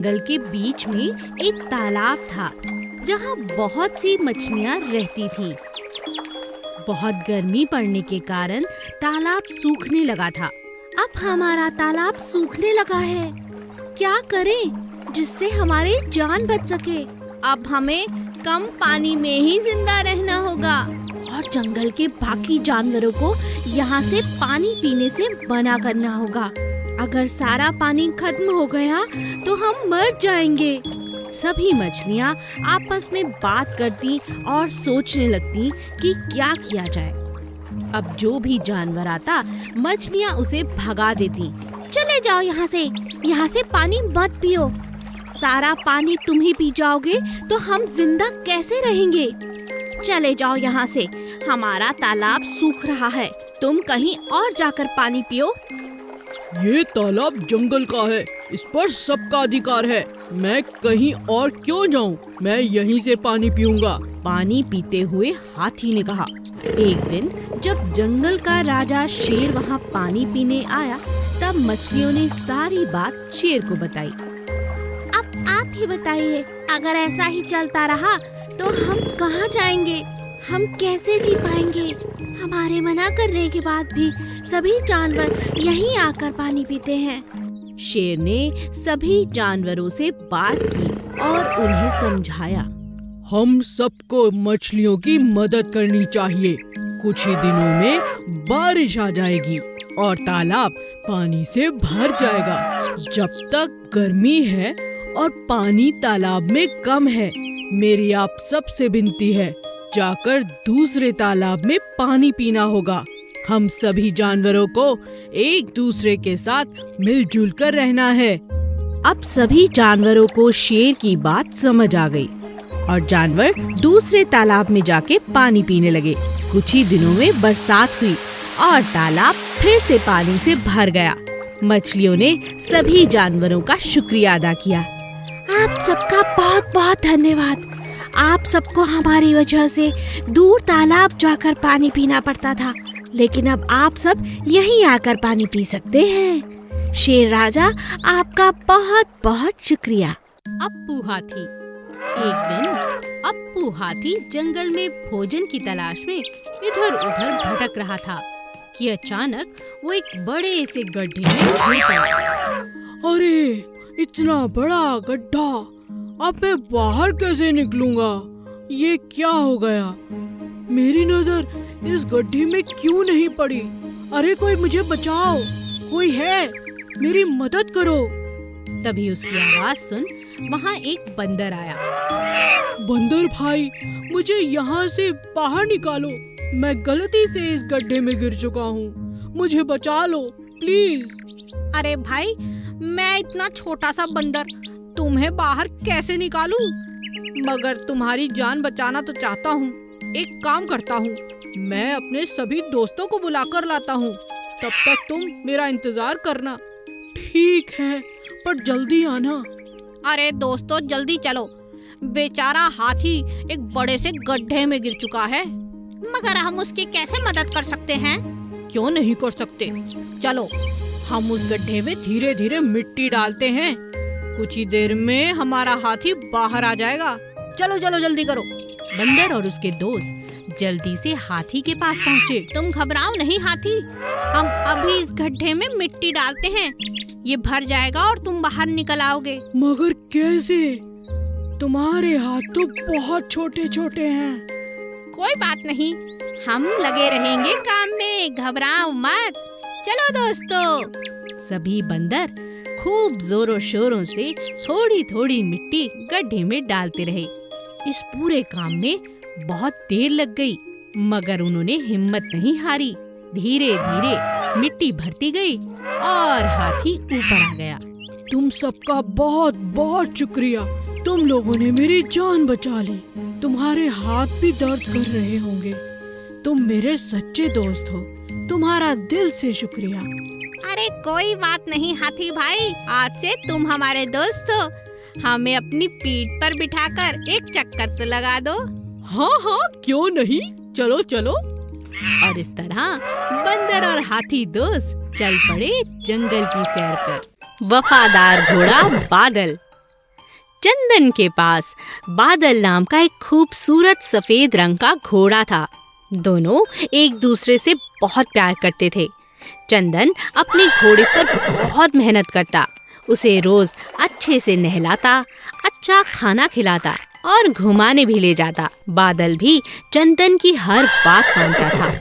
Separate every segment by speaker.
Speaker 1: जंगल के बीच में एक तालाब था जहाँ बहुत सी मछलियाँ रहती थीं। बहुत गर्मी पड़ने के कारण तालाब सूखने लगा था। अब हमारा तालाब सूखने लगा है, क्या करें जिससे हमारी जान बच सके। अब हमें कम पानी में ही जिंदा रहना होगा और जंगल के बाकी जानवरों को यहाँ से पानी पीने से मना करना होगा। अगर सारा पानी खत्म हो गया तो हम मर जाएंगे। सभी मछलियाँ आपस में बात करती और सोचने लगती कि क्या किया जाए। अब जो भी जानवर आता मछलियाँ उसे भगा देती। चले जाओ यहाँ से पानी मत पियो। सारा पानी तुम ही पी जाओगे तो हम जिंदा कैसे रहेंगे। चले जाओ यहाँ से, हमारा तालाब सूख रहा है, तुम कहीं और जाकर पानी पियो।
Speaker 2: ये तालाब जंगल का है, इस पर सबका अधिकार है। मैं कहीं और क्यों जाऊं? मैं यहीं से पानी पीऊंगा।
Speaker 1: पानी पीते हुए हाथी ने कहा। एक दिन जब जंगल का राजा शेर वहाँ पानी पीने आया तब मछलियों ने सारी बात शेर को बताई। अब आप ही बताइए, अगर ऐसा ही चलता रहा तो हम कहाँ जाएंगे, हम कैसे जी पाएंगे। हमारे मना करने के बाद भी सभी जानवर यहीं आकर पानी पीते हैं। शेर ने सभी जानवरों से बात की और उन्हें समझाया।
Speaker 2: हम सबको मछलियों की मदद करनी चाहिए। कुछ ही दिनों में बारिश आ जाएगी और तालाब पानी से भर जाएगा। जब तक गर्मी है और पानी तालाब में कम है, मेरी आप सबसे विनती है, जाकर दूसरे तालाब में पानी पीना होगा। हम सभी जानवरों को एक दूसरे के साथ मिलजुल कर रहना है।
Speaker 1: अब सभी जानवरों को शेर की बात समझ आ गई और जानवर दूसरे तालाब में जाके पानी पीने लगे। कुछ ही दिनों में बरसात हुई और तालाब फिर से पानी से भर गया। मछलियों ने सभी जानवरों का शुक्रिया अदा किया। आप सबका बहुत बहुत धन्यवाद। आप सबको हमारी वजह से दूर तालाब जाकर पानी पीना पड़ता था, लेकिन अब आप सब यहीं आकर पानी पी सकते हैं। शेर राजा, आपका बहुत बहुत शुक्रिया। अप्पू हाथी। एक दिन अप्पू हाथी जंगल में भोजन की तलाश में इधर उधर भटक रहा था कि अचानक वो एक बड़े से गड्ढे में गिर पड़ा।
Speaker 2: अरे, इतना बड़ा गड्ढा, अब मैं बाहर कैसे निकलूंगा? ये क्या हो गया? मेरी नजर इस गड्ढे में क्यों नहीं पड़ी? अरे कोई मुझे बचाओ, कोई है, मेरी मदद करो।
Speaker 1: तभी उसकी आवाज सुन वहाँ एक बंदर आया।
Speaker 2: बंदर भाई, मुझे यहाँ से बाहर निकालो। मैं गलती से इस गड्ढे में गिर चुका हूँ, मुझे बचा लो प्लीज।
Speaker 3: अरे भाई, मैं इतना छोटा सा बंदर तुम्हें बाहर कैसे निकालूं? मगर तुम्हारी जान बचाना तो चाहता हूँ। एक काम करता हूँ, मैं अपने सभी दोस्तों को बुलाकर लाता हूँ, तब तक तुम मेरा इंतजार करना।
Speaker 2: ठीक है, पर जल्दी आना।
Speaker 3: अरे दोस्तों, जल्दी चलो, बेचारा हाथी एक बड़े से गड्ढे में गिर चुका है। मगर हम उसकी कैसे मदद कर सकते हैं?
Speaker 2: क्यों नहीं कर सकते?
Speaker 3: चलो, हम उस गड्ढे में धीरे धीरे मिट्टी डालते हैं। कुछ ही देर में हमारा हाथी बाहर आ जाएगा। चलो चलो, जल्दी करो।
Speaker 1: बंदर और उसके दोस्त जल्दी से हाथी के पास पहुँचे।
Speaker 3: तुम घबराओ नहीं हाथी, हम अभी इस गड्ढे में मिट्टी डालते हैं, ये भर जाएगा और तुम बाहर निकल आओगे।
Speaker 2: मगर कैसे? तुम्हारे हाथ तो बहुत छोटे छोटे हैं।
Speaker 3: कोई बात नहीं, हम लगे रहेंगे काम में, घबराओ मत। चलो दोस्तों।
Speaker 1: सभी बंदर खूब जोरों शोरों से थोड़ी थोड़ी मिट्टी गड्ढे में डालते रहे। इस पूरे काम में बहुत देर लग गई, मगर उन्होंने हिम्मत नहीं हारी। धीरे धीरे मिट्टी भरती गई और हाथी ऊपर आ गया।
Speaker 2: तुम सबका बहुत बहुत शुक्रिया, तुम लोगों ने मेरी जान बचा ली। तुम्हारे हाथ भी दर्द कर रहे होंगे। तुम मेरे सच्चे दोस्त हो, तुम्हारा दिल से शुक्रिया।
Speaker 3: अरे कोई बात नहीं हाथी भाई, आज से तुम हमारे दोस्त हो। हमें अपनी पीठ पर बिठाकर एक चक्कर तो लगा दो।
Speaker 2: हाँ हाँ, क्यों नहीं, चलो चलो।
Speaker 1: और इस तरह बंदर और हाथी दोस्त चल पड़े जंगल की सैर पर। वफादार घोड़ा बादल। चंदन के पास बादल नाम का एक खूबसूरत सफेद रंग का घोड़ा था। दोनों एक दूसरे से बहुत प्यार करते थे। चंदन अपने घोड़े पर बहुत मेहनत करता, उसे रोज अच्छे से नहलाता, अच्छा खाना खिलाता और घुमाने भी ले जाता। बादल भी चंदन की हर बात मानता था।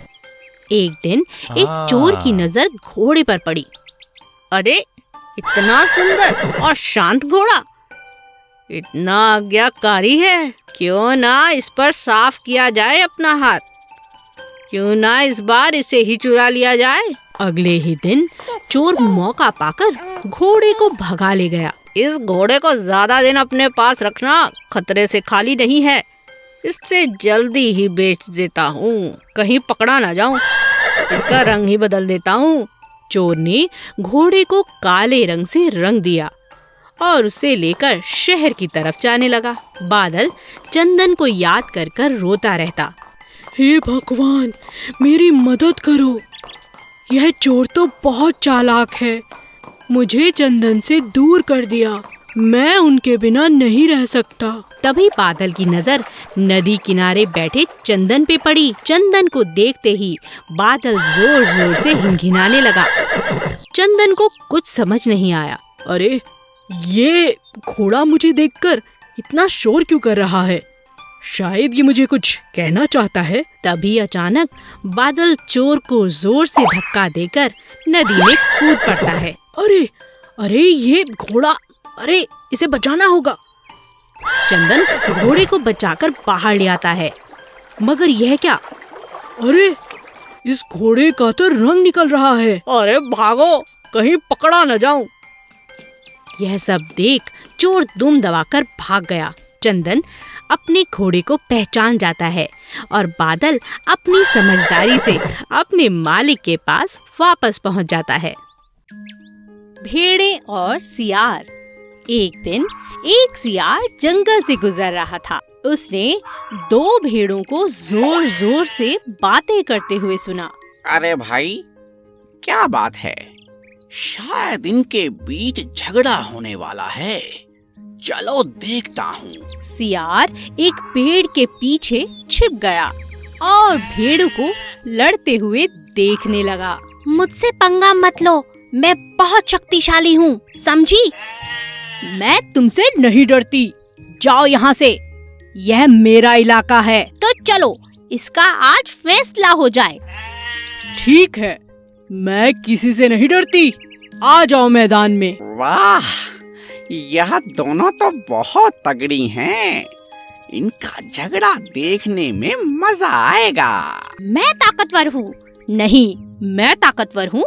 Speaker 1: एक दिन एक चोर की नजर घोड़े पर पड़ी। अरे, इतना सुंदर और शांत घोड़ा, इतना आज्ञाकारी है, क्यों ना इस पर साफ किया जाए अपना हाथ, क्यों ना इस बार इसे ही चुरा लिया जाए। अगले ही दिन चोर मौका पाकर घोड़े को भगा ले गया। इस घोड़े को ज्यादा दिन अपने पास रखना खतरे से खाली नहीं है, इससे जल्दी ही बेच देता हूँ, कहीं पकड़ा ना जाऊं, इसका रंग ही बदल देता हूँ। चोर ने घोड़े को काले रंग से रंग दिया और उसे लेकर शहर की तरफ जाने लगा। बादल चंदन को याद कर कर रोता रहता।
Speaker 2: हे भगवान, मेरी मदद करो, यह चोर तो बहुत चालाक है, मुझे चंदन से दूर कर दिया, मैं उनके बिना नहीं रह सकता।
Speaker 1: तभी बादल की नजर नदी किनारे बैठे चंदन पे पड़ी। चंदन को देखते ही बादल जोर जोर से हिंहिनाने लगा। चंदन को कुछ समझ नहीं आया।
Speaker 2: अरे, ये घोड़ा मुझे देखकर इतना शोर क्यों कर रहा है? शायद ये मुझे कुछ कहना चाहता है।
Speaker 1: तभी अचानक बादल चोर को जोर से धक्का देकर नदी में कूद पड़ता है।
Speaker 2: अरे अरे, ये घोड़ा, अरे इसे बचाना होगा।
Speaker 1: चंदन घोड़े को बचाकर बाहर ले आता है, मगर यह क्या?
Speaker 2: अरे, इस घोड़े का तो रंग निकल रहा है।
Speaker 3: अरे भागो, कहीं पकड़ा न जाऊं।
Speaker 1: यह सब देख चोर दुम दबाकर भाग गया। चंदन अपने घोड़े को पहचान जाता है और बादल अपनी समझदारी से अपने मालिक के पास वापस पहुंच जाता है। भेड़ें और सियार। एक दिन एक सियार जंगल से गुजर रहा था। उसने दो भेड़ों को जोर जोर से बातें करते हुए सुना।
Speaker 4: अरे भाई, क्या बात है? शायद इनके बीच झगड़ा होने वाला है, चलो देखता हूँ।
Speaker 1: सियार एक पेड़ के पीछे छिप गया और भेड़ों को लड़ते हुए देखने लगा। मुझसे पंगा मत लो, मैं बहुत शक्तिशाली हूँ, समझी?
Speaker 3: मैं तुमसे नहीं डरती, जाओ यहाँ से, यह मेरा इलाका है।
Speaker 1: तो चलो, इसका आज फैसला हो जाए।
Speaker 2: ठीक है, मैं किसी से नहीं डरती, आ जाओ मैदान में।
Speaker 4: वाह, यह दोनों तो बहुत तगड़ी हैं, इनका झगड़ा देखने में मजा आएगा।
Speaker 1: मैं ताकतवर हूँ। नहीं, मैं ताकतवर हूँ।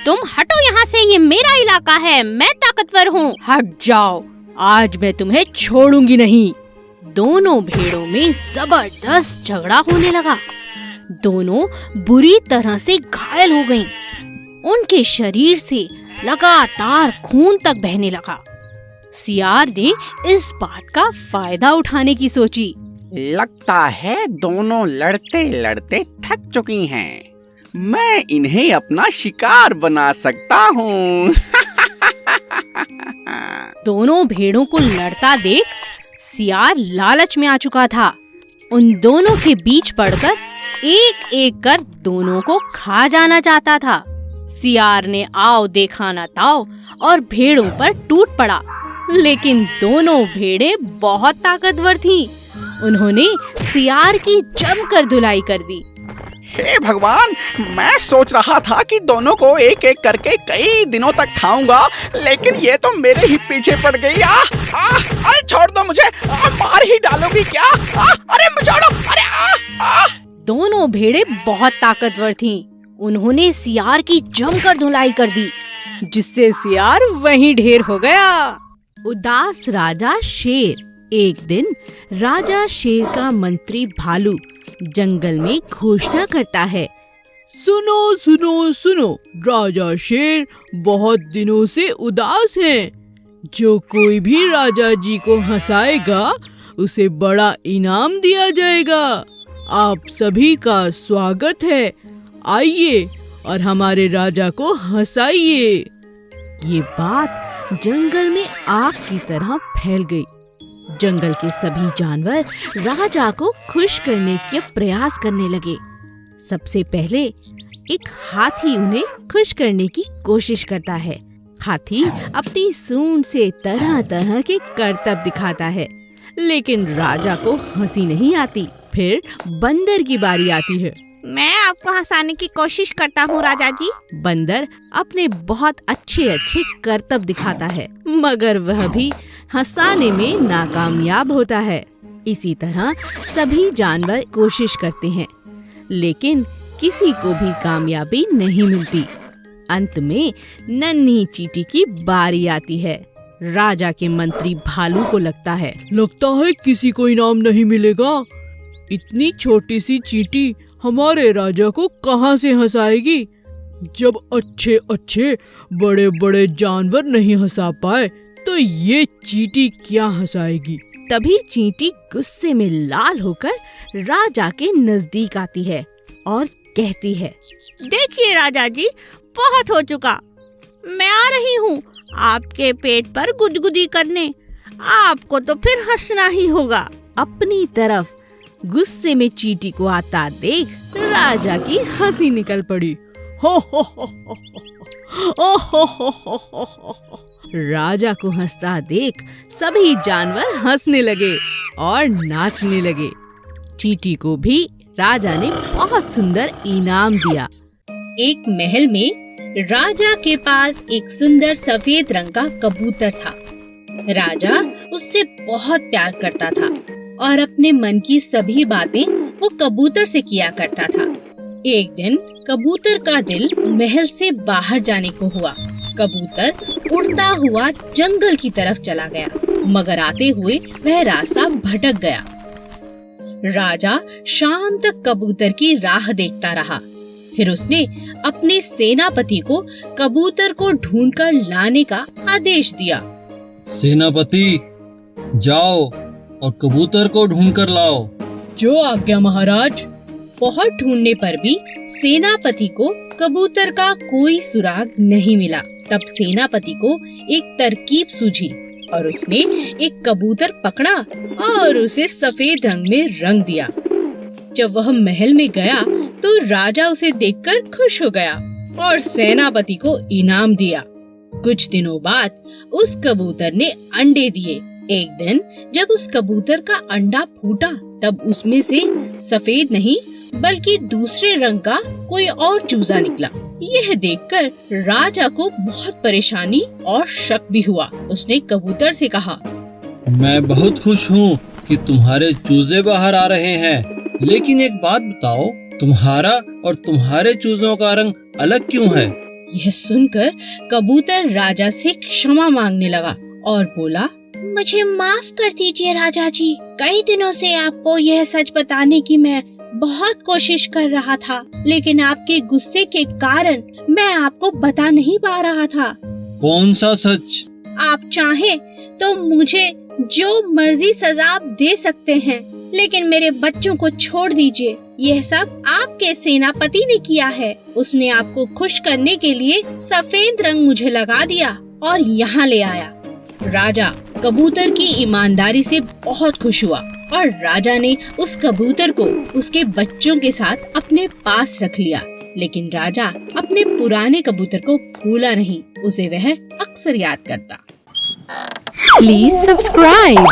Speaker 1: तुम हटो यहाँ से, ये मेरा इलाका है, मैं ताकतवर हूँ।
Speaker 3: हट जाओ, आज मैं तुम्हें छोड़ूंगी नहीं।
Speaker 1: दोनों भेड़ों में जबरदस्त झगड़ा होने लगा। दोनों बुरी तरह से घायल हो गईं। उनके शरीर से लगातार खून तक बहने लगा। सियार ने इस बात का फायदा उठाने की सोची।
Speaker 4: लगता है दोनों लड़ते लड़ते थक चुकी हैं, मैं इन्हें अपना शिकार बना सकता हूँ।
Speaker 1: दोनों भेड़ों को लड़ता देख सियार लालच में आ चुका था। उन दोनों के बीच पड़कर एक एक कर दोनों को खा जाना चाहता था। सियार ने आओ देखा ना ताओ और भेड़ों पर टूट पड़ा, लेकिन दोनों भेड़ें बहुत ताकतवर थीं। उन्होंने सियार की जमकर धुलाई कर दी।
Speaker 4: हे भगवान, मैं सोच रहा था कि दोनों को एक एक करके कई दिनों तक खाऊंगा, लेकिन ये तो मेरे ही पीछे पड़ गई। अरे छोड़ दो मुझे, मार ही डालोगी क्या? अरे छोड़ो, अरे
Speaker 1: दोनों भेड़ें बहुत ताकतवर थीं। उन्होंने सियार की जमकर धुलाई कर दी,
Speaker 3: जिससे सियार वहीं ढेर हो गया।
Speaker 1: उदास राजा शेर। एक दिन राजा शेर का मंत्री भालू जंगल में घोषणा करता है।
Speaker 2: सुनो सुनो सुनो, राजा शेर बहुत दिनों से उदास हैं। जो कोई भी राजा जी को हंसाएगा उसे बड़ा इनाम दिया जाएगा। आप सभी का स्वागत है, आइए और हमारे राजा को हंसाइए।
Speaker 1: ये बात जंगल में आग की तरह फैल गई। जंगल के सभी जानवर राजा को खुश करने के प्रयास करने लगे। सबसे पहले एक हाथी उन्हें खुश करने की कोशिश करता है। हाथी अपनी सूंड से तरह तरह के करतब दिखाता है, लेकिन राजा को हंसी नहीं आती। फिर बंदर की बारी आती है।
Speaker 3: मैं आपको हंसाने की कोशिश करता हूँ राजा जी।
Speaker 1: बंदर अपने बहुत अच्छे अच्छे करतब दिखाता है, मगर वह भी हंसाने में नाकामयाब होता है। इसी तरह सभी जानवर कोशिश करते हैं, लेकिन किसी को भी कामयाबी नहीं मिलती। अंत में नन्ही चींटी की बारी आती है। राजा के मंत्री भालू को लगता है
Speaker 2: किसी को इनाम नहीं मिलेगा। इतनी छोटी सी चींटी हमारे राजा को कहाँ से हंसाएगी। जब अच्छे अच्छे बड़े बड़े जानवर नहीं हंसा पाए तो ये चींटी क्या हंसाएगी।
Speaker 1: तभी चींटी गुस्से में लाल होकर राजा के नजदीक आती है और कहती है,
Speaker 3: देखिए राजा जी, बहुत हो चुका। मैं आ रही हूँ आपके पेट पर गुदगुदी करने। आपको तो फिर हंसना ही होगा।
Speaker 1: अपनी तरफ गुस्से में चींटी को आता देख राजा की हंसी निकल पड़ी।
Speaker 2: हो हो हो हो हो हो हो हो हो हो।
Speaker 1: राजा को हंसता देख सभी जानवर हंसने लगे और नाचने लगे। चींटी को भी राजा ने बहुत सुंदर इनाम दिया।
Speaker 5: एक महल में राजा के पास एक सुंदर सफेद रंग का कबूतर था। राजा उससे बहुत प्यार करता था और अपने मन की सभी बातें वो कबूतर से किया करता था। एक दिन कबूतर का दिल महल से बाहर जाने को हुआ। कबूतर उड़ता हुआ जंगल की तरफ चला गया, मगर आते हुए वह रास्ता भटक गया। राजा शाम तक कबूतर की राह देखता रहा। फिर उसने अपने सेनापति को कबूतर को ढूंढकर लाने का आदेश दिया।
Speaker 6: सेनापति, जाओ और कबूतर को ढूंढकर लाओ।
Speaker 5: जो आज्ञा महाराज। बहुत ढूंढने पर भी सेनापति को कबूतर का कोई सुराग नहीं मिला। तब सेनापति को एक तरकीब सूझी और उसने एक कबूतर पकड़ा और उसे सफेद रंग में रंग दिया। जब वह महल में गया तो राजा उसे देखकर खुश हो गया और सेनापति को इनाम दिया। कुछ दिनों बाद उस कबूतर ने अंडे दिए। एक दिन जब उस कबूतर का अंडा फूटा तब उसमें से सफेद नहीं बल्कि दूसरे रंग का कोई और चूजा निकला। यह देखकर राजा को बहुत परेशानी और शक भी हुआ। उसने कबूतर से कहा,
Speaker 6: मैं बहुत खुश हूँ कि तुम्हारे चूजे बाहर आ रहे हैं, लेकिन एक बात बताओ, तुम्हारा और तुम्हारे चूजों का रंग अलग क्यों है?
Speaker 5: यह सुनकर कबूतर राजा से क्षमा मांगने लगा और बोला, मुझे माफ कर दीजिए राजा जी। कई दिनों से आपको यह सच बताने की मैं बहुत कोशिश कर रहा था, लेकिन आपके गुस्से के कारण मैं आपको बता नहीं पा रहा था।
Speaker 6: कौन सा सच?
Speaker 5: आप चाहें तो मुझे जो मर्जी सजा आप दे सकते हैं, लेकिन मेरे बच्चों को छोड़ दीजिए। यह सब आपके सेनापति ने किया है। उसने आपको खुश करने के लिए सफेद रंग मुझे लगा दिया और यहाँ ले आया। राजा कबूतर की ईमानदारी से बहुत खुश हुआ और राजा ने उस कबूतर को उसके बच्चों के साथ अपने पास रख लिया। लेकिन राजा अपने पुराने कबूतर को भूला नहीं, उसे वह अक्सर याद करता।
Speaker 1: Please subscribe.